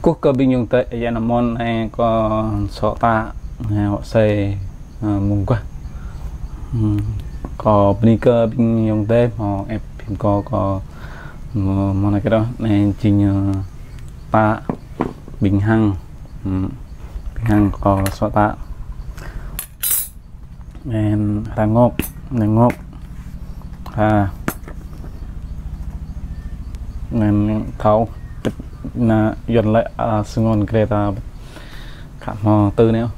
Quốc cơ bình dùng tệ vậy là món này có sọ tạ họ xây mùng quá có bình cơ bình dùng tệ họ ép phim có món này cái đó này trình tạ bình hăng có sọ tạ em ra ngộp nên thấu là dần lại sương Greta khám mò tư nữa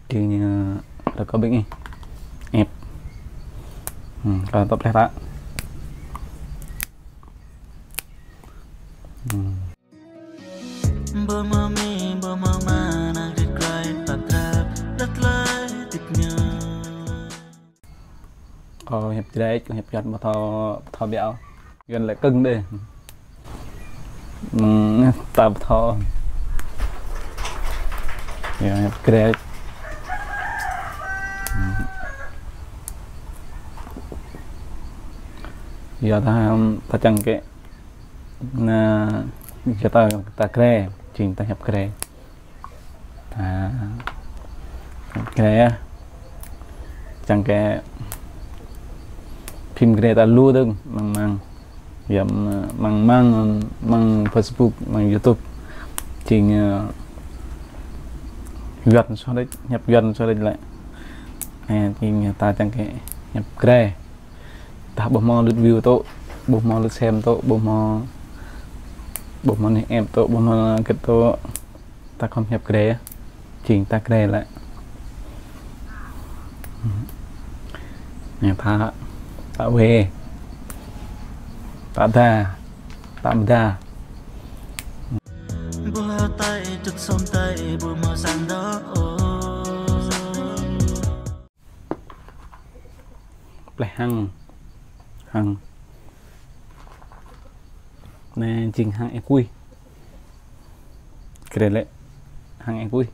chứ như là có bệnh ép còn tập đẹp ạ. Hiệp đấy hiệp gần mà thò béo gần lại cưng đi tập thò hiệp đấy giờ ta chẳng cái là cho ta kre trình ta hiệp kre kre chẳng cái phim kre ta lưu được mang mang Facebook mang YouTube trình gần sau đấy nhập gần sau đây lại thì ta chẳng cái nhập kre ta bộ mò lượt view tốt bộ mò lượt xem tốt bộ mò này em tốt bộ mò cái tốt ta không nhập kre chỉnh ta kre lại nhà ta về ta lại hăng nè trình hăng e quy cái đấy hăng e quy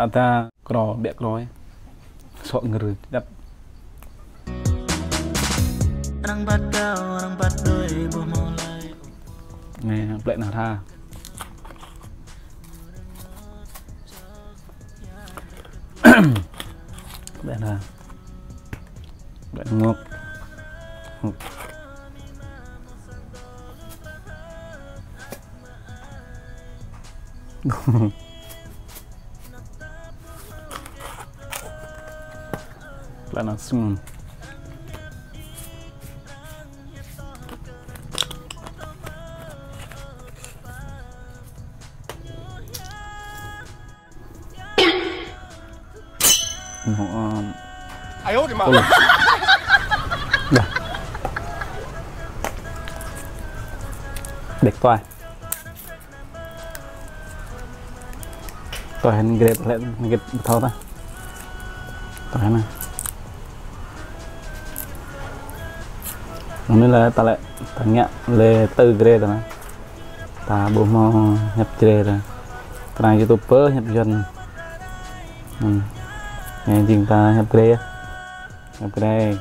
ta cò bẹ còi sọ người đặt nè lại nào tha lại là lại ngộp lại là sung ai ôi mà đẹp toài tôi hẹn ghép lên ghép thâu ta tôi hẹn này nên là ta lại ta nhẹ lên từ ghép rồi ta bố mò nhập ghép rồi ta youtuber nhập dần nghe chừng ta nhập ghép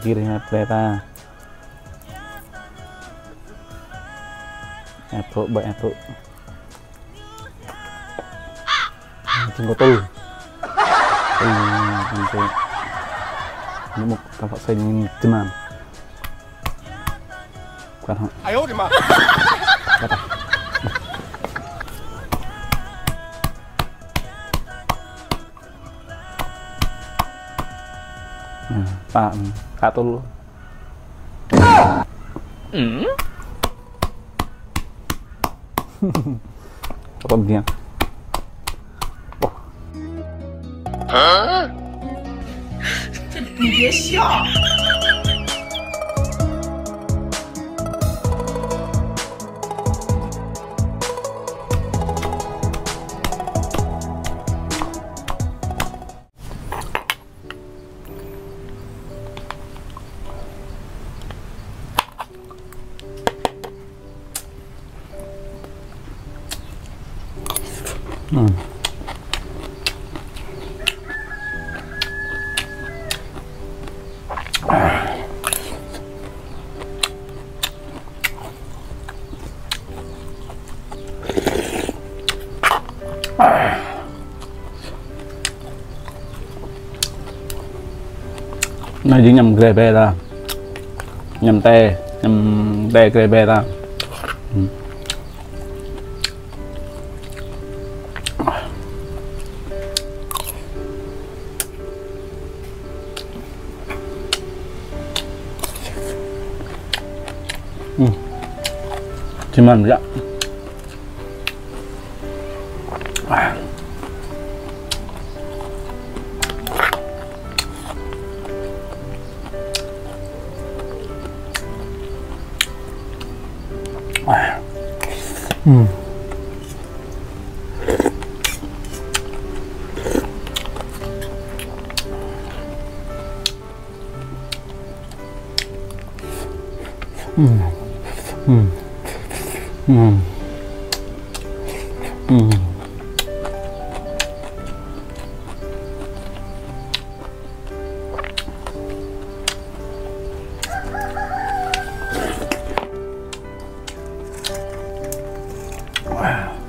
kia nhập ghép ta Apple bởi Apple không có tôi những một cặp họ xanh tim màn quan họ ai ôi mà bạn cả tôi luôn con kia你别笑。Nó chỉ nhầm gravy ra nhầm tê gravy ra chim ăn vậy Wow.